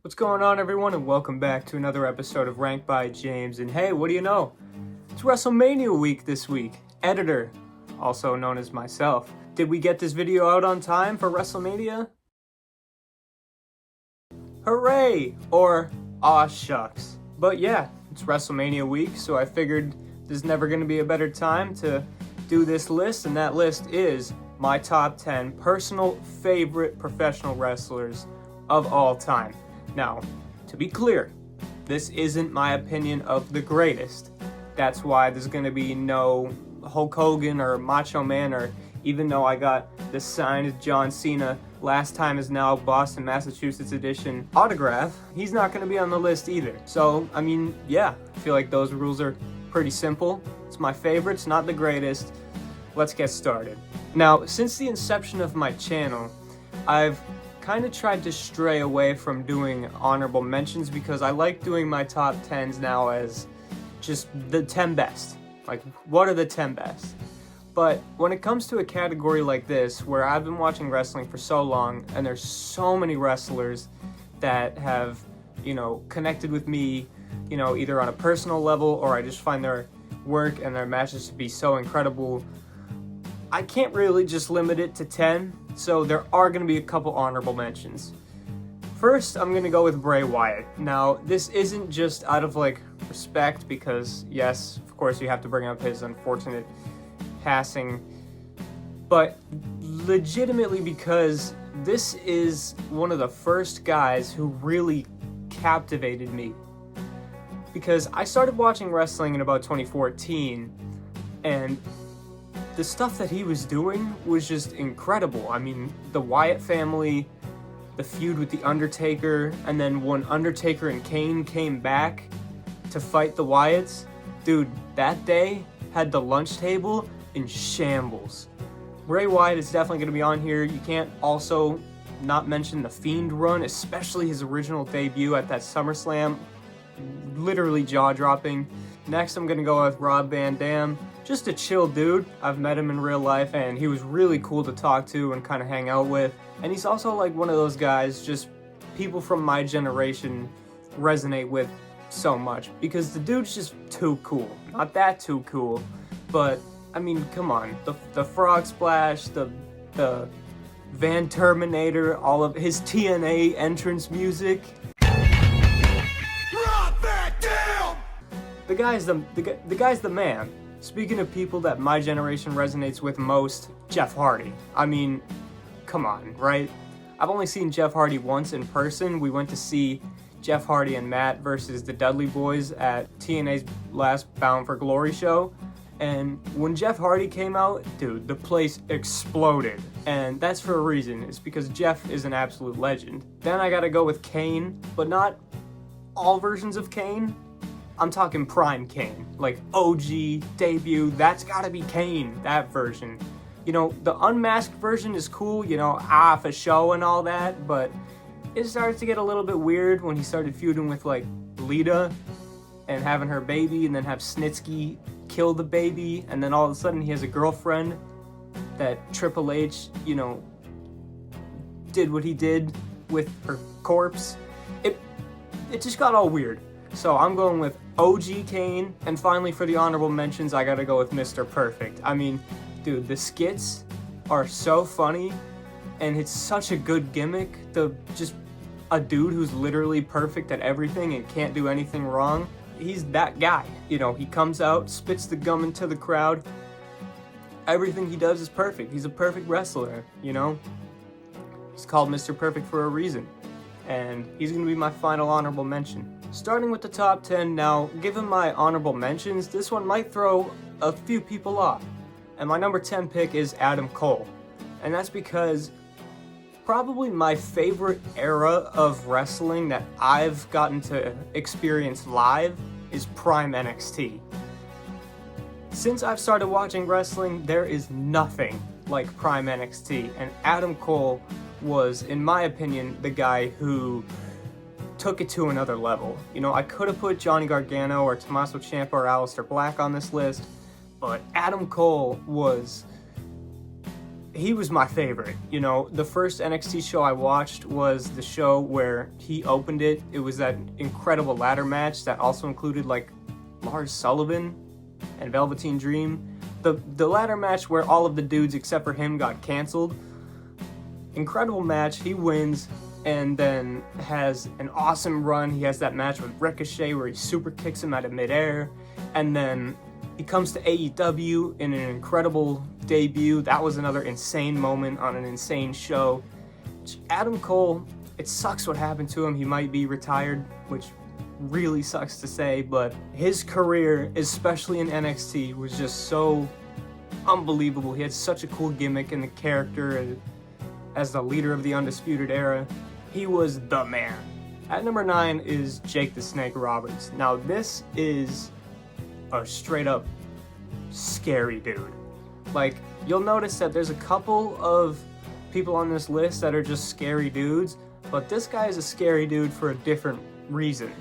What's going on, everyone, and welcome back to another episode of Ranked by James. And hey, what do you know? It's WrestleMania week this week. Editor, also known as myself. Did we get this video out on time for WrestleMania? Hooray! Or, aw shucks. But yeah, it's WrestleMania week, so I figured there's never going to be a better time to do this list, and that list is my top 10 personal favorite professional wrestlers of all time. Now, to be clear, this isn't my opinion of the greatest. That's why there's going to be no Hulk Hogan or Macho Man, or even though I got the signed John Cena Last Time Is Now Boston, Massachusetts edition autograph, he's not going to be on the list either. So, I mean, yeah, I feel like those rules are pretty simple. It's my favorites, not the greatest. Let's get started. Now, since the inception of my channel, I've kind of tried to stray away from doing honorable mentions because I like doing my top 10s now as just the 10 best. Like, what are the 10 best? But when it comes to a category like this, where I've been watching wrestling for so long, and there's so many wrestlers that have, connected with me, either on a personal level, or I just find their work and their matches to be so incredible, I can't really just limit it to 10, so there are going to be a couple honorable mentions. First, I'm going to go with Bray Wyatt. Now, this isn't just out of, respect, because, yes, of course, you have to bring up his unfortunate passing, but legitimately because this is one of the first guys who really captivated me. Because I started watching wrestling in about 2014, and the stuff that he was doing was just incredible. I mean, the Wyatt family, the feud with The Undertaker, and then when Undertaker and Kane came back to fight the Wyatts, dude, that day had the lunch table in shambles. Bray Wyatt is definitely going to be on here. You can't also not mention the Fiend run, especially his original debut at that SummerSlam. Literally jaw-dropping. Next, I'm going to go with Rob Van Dam. Just a chill dude. I've met him in real life, and he was really cool to talk to and kind of hang out with. And he's also like one of those guys, just people from my generation resonate with so much, because the dude's just too cool. Not that too cool, but I mean, come on. The Frog Splash, the Van Terminator, all of his TNA entrance music. Rob Van Dam! The guy's the man. Speaking of people that my generation resonates with most, Jeff Hardy. I mean, come on, right? I've only seen Jeff Hardy once in person. We went to see Jeff Hardy and Matt versus the Dudley Boys at TNA's last Bound for Glory show. And when Jeff Hardy came out, dude, the place exploded. And that's for a reason. It's because Jeff is an absolute legend. Then I gotta go with Kane, but not all versions of Kane. I'm talking prime Kane, like OG, debut, that's gotta be Kane, that version. The unmasked version is cool, for show and all that, but it started to get a little bit weird when he started feuding with, Lita and having her baby, and then have Snitsky kill the baby, and then all of a sudden he has a girlfriend that Triple H, did what he did with her corpse. It just got all weird. So I'm going with OG Kane, and finally for the honorable mentions, I gotta go with Mr. Perfect. I mean, dude, the skits are so funny, and it's such a good gimmick. Just a dude who's literally perfect at everything and can't do anything wrong. He's that guy. He comes out, spits the gum into the crowd. Everything he does is perfect. He's a perfect wrestler, He's called Mr. Perfect for a reason. And he's gonna be my final honorable mention. Starting with the top 10 now, given my honorable mentions, this one might throw a few people off. And my number 10 pick is Adam Cole. And that's because probably my favorite era of wrestling that I've gotten to experience live is Prime NXT. Since I've started watching wrestling, there is nothing like Prime NXT, and Adam Cole was, in my opinion, the guy who took it to another level. I could have put Johnny Gargano or Tommaso Ciampa or Aleister Black on this list, but Adam Cole was he was my favorite. You know, the first NXT show I watched was the show where he opened it. It was that incredible ladder match that also included like Lars Sullivan and Velveteen Dream. The ladder match where all of the dudes except for him got canceled. Incredible match. He wins and then has an awesome run. He has that match with Ricochet where he super kicks him out of midair, and then he comes to AEW in an incredible debut. That was another insane moment on an insane show. Adam Cole, it sucks what happened to him. He might be retired, which really sucks to say, but his career, especially in NXT, was just so unbelievable. He had such a cool gimmick and the character as the leader of the Undisputed Era. He was the man. At number 9 is Jake the Snake Roberts. Now this is a straight up scary dude. Like, you'll notice that there's a couple of people on this list that are just scary dudes, but this guy is a scary dude for a different reason.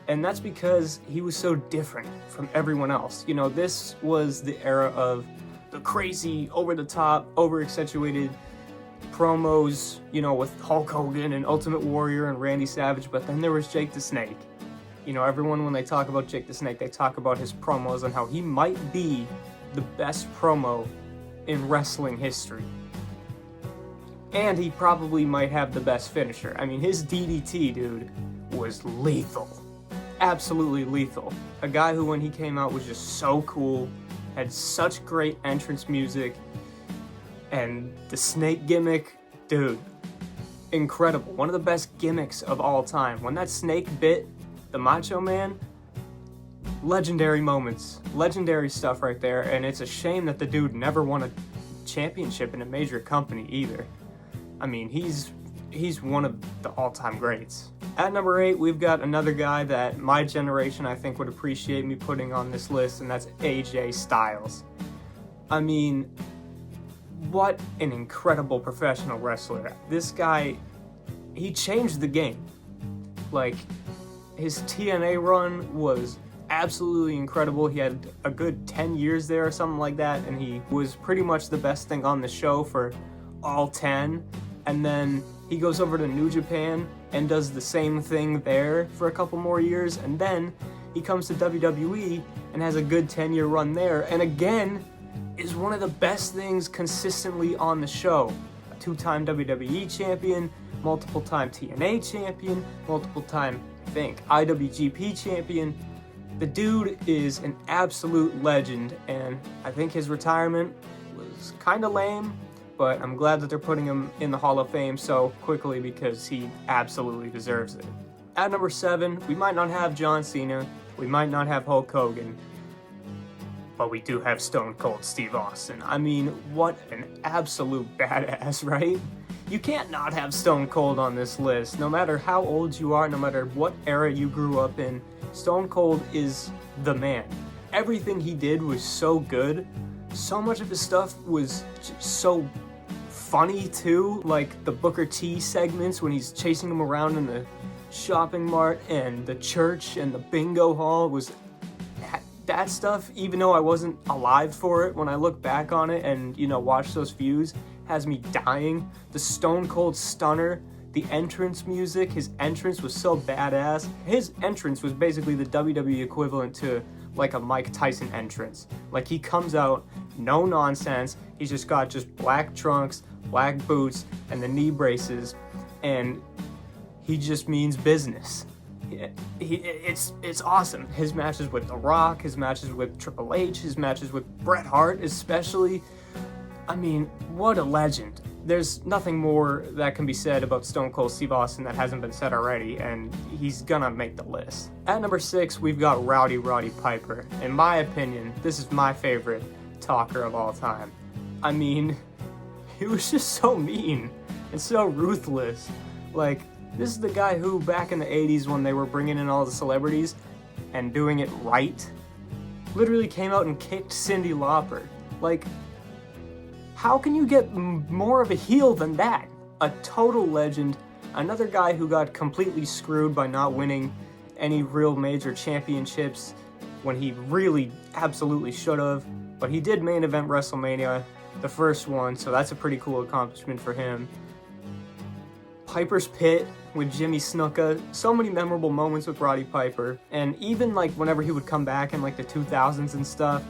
And that's because he was so different from everyone else. You know, this was the era of the crazy, over-the-top, over-accentuated promos, you know, with Hulk Hogan and Ultimate Warrior and Randy Savage, but then there was Jake the Snake. You know, everyone, when they talk about Jake the Snake, they talk about his promos and how he might be the best promo in wrestling history. And he probably might have the best finisher. I mean, his DDT, dude, was lethal. Absolutely lethal. A guy who, when he came out, was just so cool, had such great entrance music, and the snake gimmick, dude, incredible. One of the best gimmicks of all time. When that snake bit the Macho Man, legendary moments, legendary stuff right there, and it's a shame that the dude never won a championship in a major company either. I mean, he's one of the all-time greats. At number 8, we've got another guy that my generation, I think, would appreciate me putting on this list, and that's AJ Styles. I mean, what an incredible professional wrestler. This guy, he changed the game. Like, his TNA run was absolutely incredible. He had a good 10 years there or something like that, and he was pretty much the best thing on the show for all 10. And then he goes over to New Japan and does the same thing there for a couple more years, and then he comes to WWE and has a good 10-year run there, and again is one of the best things consistently on the show. A 2-time WWE champion, multiple-time TNA champion, multiple-time, I think, IWGP champion. The dude is an absolute legend, and I think his retirement was kind of lame, but I'm glad that they're putting him in the Hall of Fame so quickly because he absolutely deserves it. At number 7, we might not have John Cena, we might not have Hulk Hogan, but we do have Stone Cold Steve Austin. I mean, what an absolute badass, right? You can't not have Stone Cold on this list. No matter how old you are, no matter what era you grew up in, Stone Cold is the man. Everything he did was so good. So much of his stuff was just so funny too, like the Booker T segments when he's chasing him around in the shopping mart and the church and the bingo hall. Was that stuff, even though I wasn't alive for it, when I look back on it and, you know, watch those views, has me dying. The Stone Cold Stunner, the entrance music, his entrance was so badass. His entrance was basically the WWE equivalent to like a Mike Tyson entrance. Like, he comes out, no nonsense, he's just got just black trunks, black boots, and the knee braces, and he just means business. It's awesome. His matches with The Rock, his matches with Triple H, his matches with Bret Hart especially. I mean, what a legend. There's nothing more that can be said about Stone Cold Steve Austin that hasn't been said already, and he's gonna make the list. At number 6, we've got Rowdy Roddy Piper. In my opinion, this is my favorite talker of all time. I mean, he was just so mean and so ruthless. Like, this is the guy who, back in the 80s when they were bringing in all the celebrities and doing it right, literally came out and kicked Cyndi Lauper. Like, how can you get more of a heel than that? A total legend. Another guy who got completely screwed by not winning any real major championships when he really absolutely should have. But he did main event WrestleMania the first one, so that's a pretty cool accomplishment for him. Piper's Pit with Jimmy Snuka, so many memorable moments with Roddy Piper, and even like whenever he would come back in like the 2000s and stuff,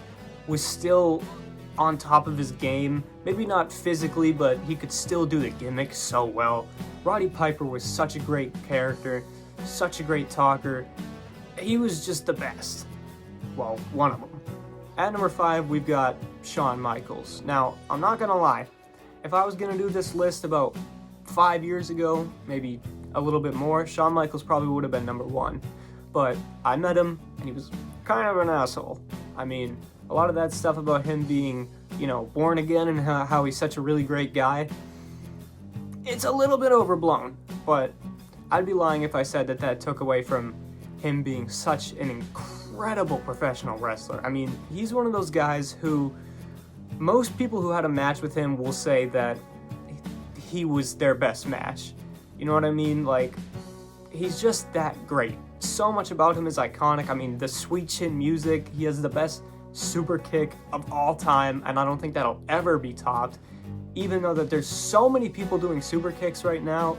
was still on top of his game. Maybe not physically, but he could still do the gimmick so well. Roddy Piper was such a great character, such a great talker. He was just the best. Well, one of them. At number 5, we've got Shawn Michaels. Now, I'm not gonna lie, if I was gonna do this list about 5 years ago, maybe a little bit more, Shawn Michaels probably would have been number 1. But I met him, and he was kind of an asshole. I mean, a lot of that stuff about him being, born again and how he's such a really great guy, it's a little bit overblown. But I'd be lying if I said that took away from him being such an incredible professional wrestler. I mean, he's one of those guys who most people who had a match with him will say that he was their best match. You know what I mean? Like, he's just that great. So much about him is iconic. I mean, the sweet chin music, he has the best super kick of all time, and I don't think that'll ever be topped. Even though that there's so many people doing super kicks right now,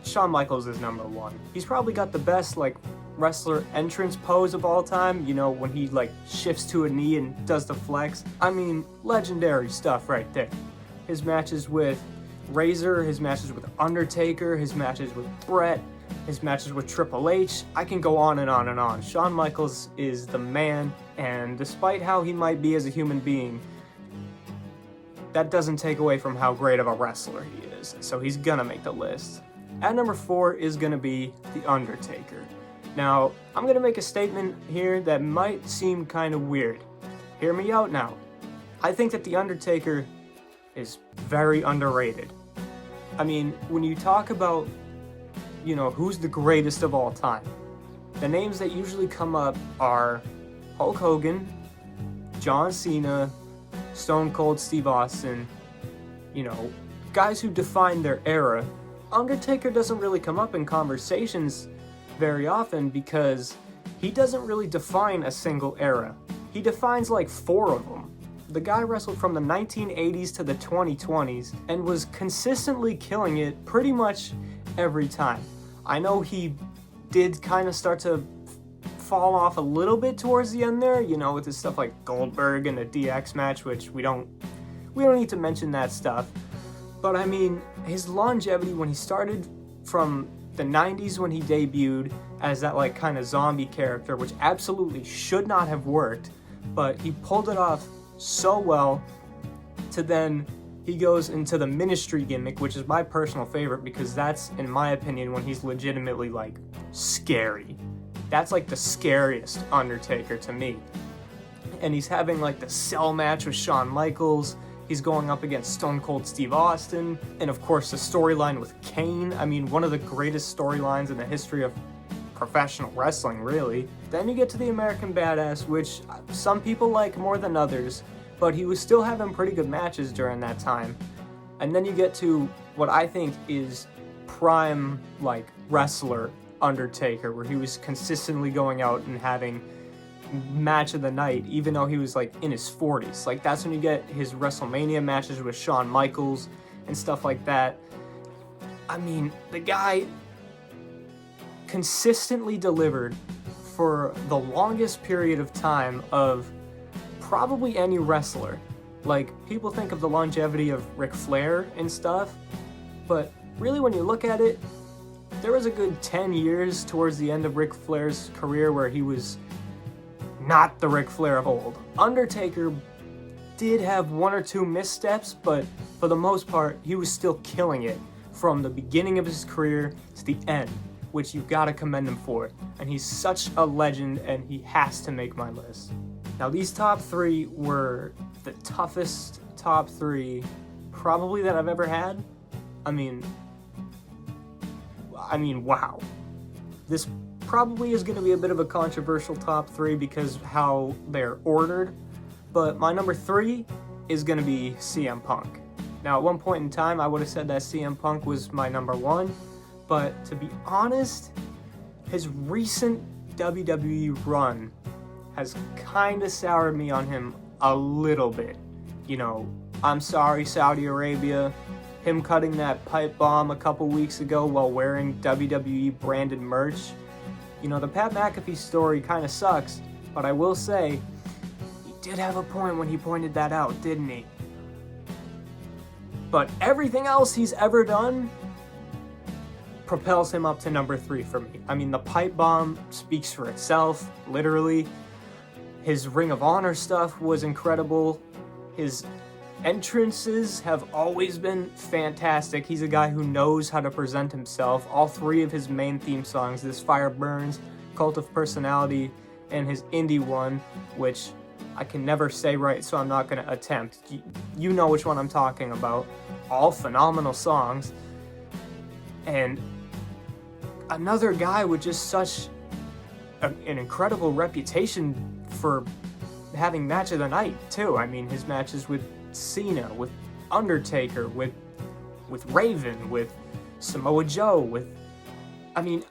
Shawn Michaels is number 1. He's probably got the best, wrestler entrance pose of all time, when he, shifts to a knee and does the flex. I mean, legendary stuff right there. His matches with Razor, his matches with Undertaker, his matches with Bret, his matches with Triple H, I can go on and on and on. Shawn Michaels is the man, and despite how he might be as a human being, that doesn't take away from how great of a wrestler he is, so he's gonna make the list. At number 4 is gonna be The Undertaker. Now, I'm gonna make a statement here that might seem kind of weird. Hear me out now. I think that The Undertaker is very underrated. I mean, when you talk about, who's the greatest of all time, the names that usually come up are Hulk Hogan, John Cena, Stone Cold Steve Austin, guys who defined their era. Undertaker doesn't really come up in conversations very often because he doesn't really define a single era. He defines 4 of them. The guy wrestled from the 1980s to the 2020s and was consistently killing it pretty much every time. I know he did kind of start to fall off a little bit towards the end there, with his stuff like Goldberg and the DX match, which we don't need to mention that stuff. But I mean, his longevity when he started from the 90s when he debuted as that kind of zombie character, which absolutely should not have worked, but he pulled it off so well, to then he goes into the ministry gimmick, which is my personal favorite because that's, in my opinion, when he's legitimately scary. That's the scariest Undertaker to me. And he's having the cell match with Shawn Michaels. He's going up against Stone Cold Steve Austin. And of course the storyline with Kane. I mean, one of the greatest storylines in the history of professional wrestling, really. Then you get to the American Badass, which some people like more than others, but he was still having pretty good matches during that time. And then you get to what I think is prime, wrestler Undertaker, where he was consistently going out and having match of the night, even though he was in his 40s. That's when you get his WrestleMania matches with Shawn Michaels and stuff like that. I mean, the guy consistently delivered for the longest period of time of probably any wrestler. People think of the longevity of Ric Flair and stuff, but really when you look at it, there was a good 10 years towards the end of Ric Flair's career where he was not the Ric Flair of old. Undertaker did have 1 or 2 missteps, but for the most part, he was still killing it from the beginning of his career to the end, which you gotta commend him for. And he's such a legend, and he has to make my list. Now, these top 3 were the toughest top 3 probably that I've ever had. I mean, wow. This probably is going to be a bit of a controversial top 3 because of how they're ordered, but my number 3 is going to be CM Punk. Now, at one point in time, I would have said that CM Punk was my number 1, but to be honest, his recent WWE run has kind of soured me on him a little bit. I'm sorry, Saudi Arabia. Him cutting that pipe bomb a couple weeks ago while wearing WWE branded merch. You know, the Pat McAfee story kind of sucks, but I will say, he did have a point when he pointed that out, didn't he? But everything else he's ever done propels him up to number 3 for me. I mean, the pipe bomb speaks for itself, literally. His Ring of Honor stuff was incredible. His entrances have always been fantastic. He's a guy who knows how to present himself. All 3 of his main theme songs, This Fire Burns, Cult of Personality, and his indie one, which I can never say right, so I'm not going to attempt. You know which one I'm talking about. All phenomenal songs. And another guy with just such an incredible reputation for having match of the night, too. I mean, his matches with Cena, with Undertaker, with Raven, with Samoa Joe, with, I mean,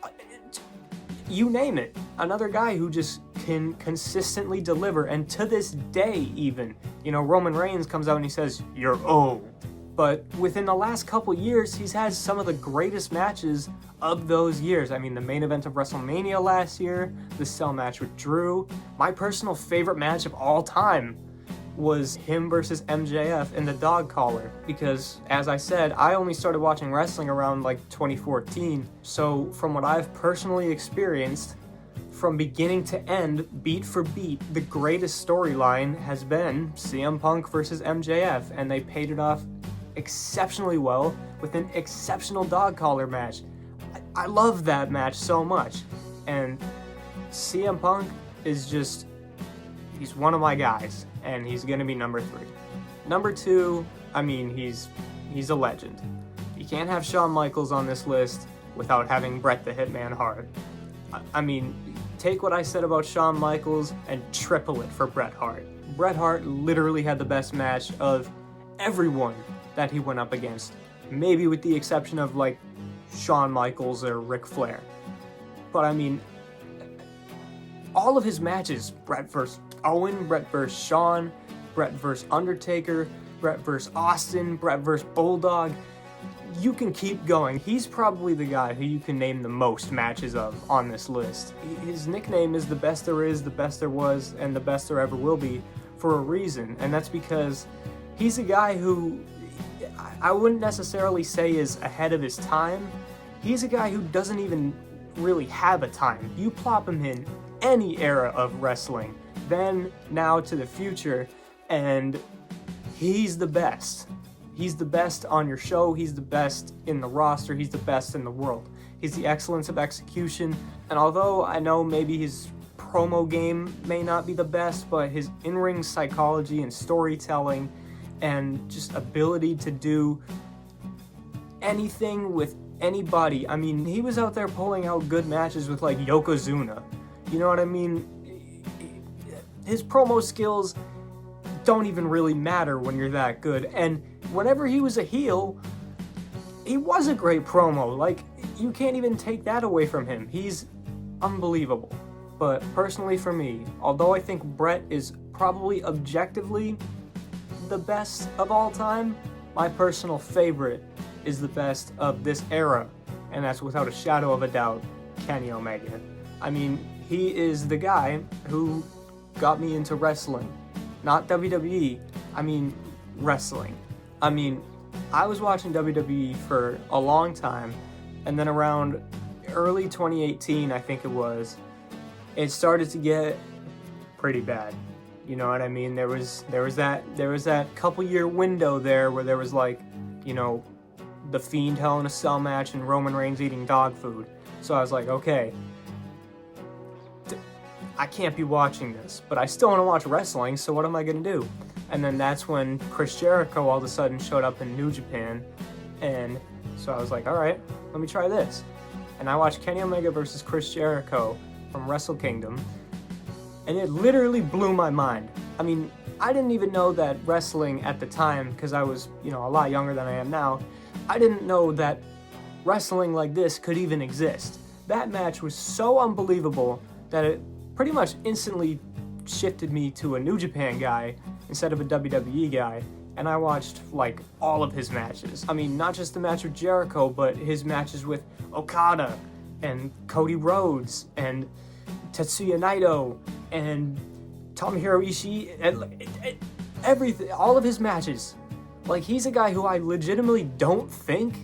you name it. Another guy who just can consistently deliver, and to this day even, you know, Roman Reigns comes out and he says, "You're old." But within the last couple years, he's had some of the greatest matches of those years. I mean, the main event of WrestleMania last year, the Cell match with Drew. My personal favorite match of all time was him versus MJF in the Dog Collar, because as I said, I only started watching wrestling around like 2014, so from what I've personally experienced, from beginning to end, beat for beat, the greatest storyline has been CM Punk versus MJF, and they paid it off exceptionally well with an exceptional Dog Collar match. I love that match so much, and CM Punk is just, he's one of my guys, and he's gonna be number 3. Number 2, I mean, he's a legend. You can't have Shawn Michaels on this list without having Bret the Hitman Hart. I mean, take what I said about Shawn Michaels and triple it for Bret Hart. Bret Hart literally had the best match of everyone that he went up against, maybe with the exception of like Shawn Michaels or Ric Flair. But I mean, all of his matches, Bret vs. Owen, Bret vs. Shawn, Bret vs. Undertaker, Bret vs. Austin, Bret vs. Bulldog, you can keep going. He's probably the guy who you can name the most matches of on this list. His nickname is the best there is, the best there was, and the best there ever will be for a reason, and that's because he's a guy who I wouldn't necessarily say is ahead of his time. He's a guy who doesn't even really have a time. You plop him in any era of wrestling, then, now, to the future, and he's the best. He's the best on your show, he's the best in the roster, he's the best in the world. He's the excellence of execution, and although I know maybe his promo game may not be the best, but his in-ring psychology and storytelling and just ability to do anything with anybody. I mean, he was out there pulling out good matches with like Yokozuna. You know what I mean? His promo skills don't even really matter when you're that good. And whenever he was a heel, he was a great promo. Like, you can't even take that away from him. He's unbelievable. But personally for me, although I think Bret is probably objectively the best of all time, my personal favorite is the best of this era, and that's without a shadow of a doubt, Kenny Omega. I mean, he is the guy who got me into wrestling. Not WWE, I mean wrestling. I mean, I was watching WWE for a long time, and then around early 2018, I think it started to get pretty bad. You know what I mean? There was that couple year window there where there was like, you know, the Fiend Hell in a Cell match and Roman Reigns eating dog food. So I was like, okay, I can't be watching this, but I still want to watch wrestling, so what am I going to do? And then that's when Chris Jericho all of a sudden showed up in New Japan, and so I was like, alright, let me try this. And I watched Kenny Omega versus Chris Jericho from Wrestle Kingdom, and it literally blew my mind. I mean, I didn't even know that wrestling at the time, because I was, you know, a lot younger than I am now, I didn't know that wrestling like this could even exist. That match was so unbelievable that it pretty much instantly shifted me to a New Japan guy instead of a WWE guy, and I watched like all of his matches. I mean, not just the match with Jericho, but his matches with Okada and Cody Rhodes and Tetsuya Naito and Tomohiro Ishii, and everything, all of his matches. Like, he's a guy who I legitimately don't think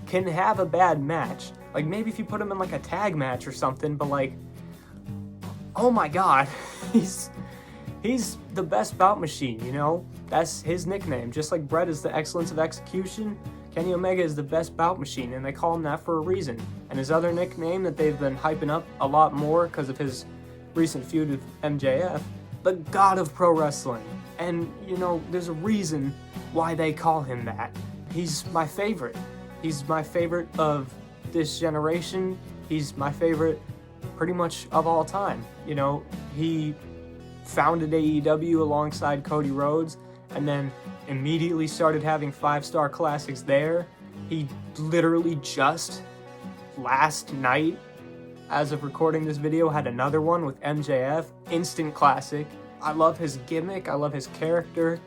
can have a bad match. Like, maybe if you put him in like a tag match or something, but like, oh my god, he's the best bout machine, you know? That's his nickname. Just like Bret is the excellence of execution, Kenny Omega is the best bout machine, and they call him that for a reason. And his other nickname that they've been hyping up a lot more because of his recent feud with MJF, the God of Pro Wrestling. And, you know, there's a reason why they call him that. He's my favorite. He's my favorite of this generation. He's my favorite pretty much of all time. You know, he founded AEW alongside Cody Rhodes and then immediately started having 5-star classics there. He literally just last night, as of recording this video, had another one with MJF, instant classic. I love his gimmick, I love his character.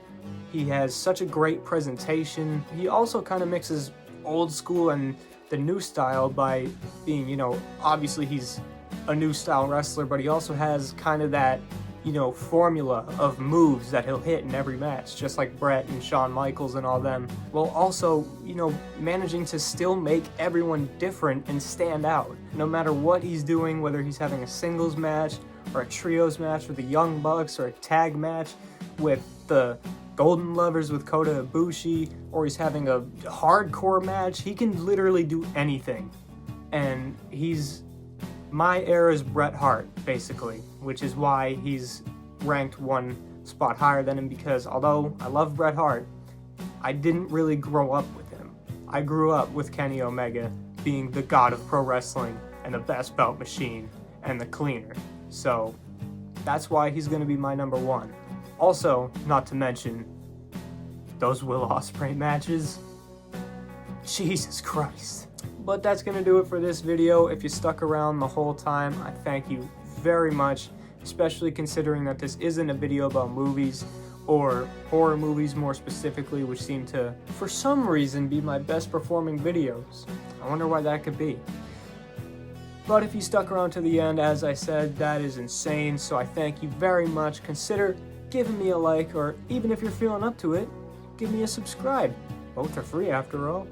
He has such a great presentation. He also kind of mixes old school and the new style by being, you know, obviously he's a new style wrestler, but he also has kind of that, you know, formula of moves that he'll hit in every match, just like Bret and Shawn Michaels and all them, while also, you know, managing to still make everyone different and stand out. No matter what he's doing, whether he's having a singles match, or a trios match with the Young Bucks, or a tag match with the Golden Lovers with Kota Ibushi, or he's having a hardcore match, he can literally do anything. And he's my era's Bret Hart, basically, which is why he's ranked one spot higher than him, because although I love Bret Hart, I didn't really grow up with him. I grew up with Kenny Omega being the God of pro wrestling and the best belt machine and the cleaner. So that's why he's going to be my number one. Also, not to mention, those Will Ospreay matches. Jesus Christ. But that's going to do it for this video. If you stuck around the whole time, I thank you very much, especially considering that this isn't a video about movies, or horror movies more specifically, which seem to, for some reason, be my best performing videos. I wonder why that could be. But if you stuck around to the end, as I said, that is insane, so I thank you very much. Consider giving me a like, or even if you're feeling up to it, give me a subscribe. Both are free after all.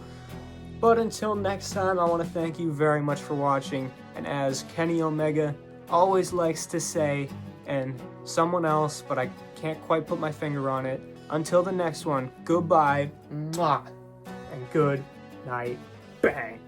But until next time, I want to thank you very much for watching, and as Kenny Omega always likes to say, and someone else, but I can't quite put my finger on it, until the next one, goodbye, mwah, and good night, bang.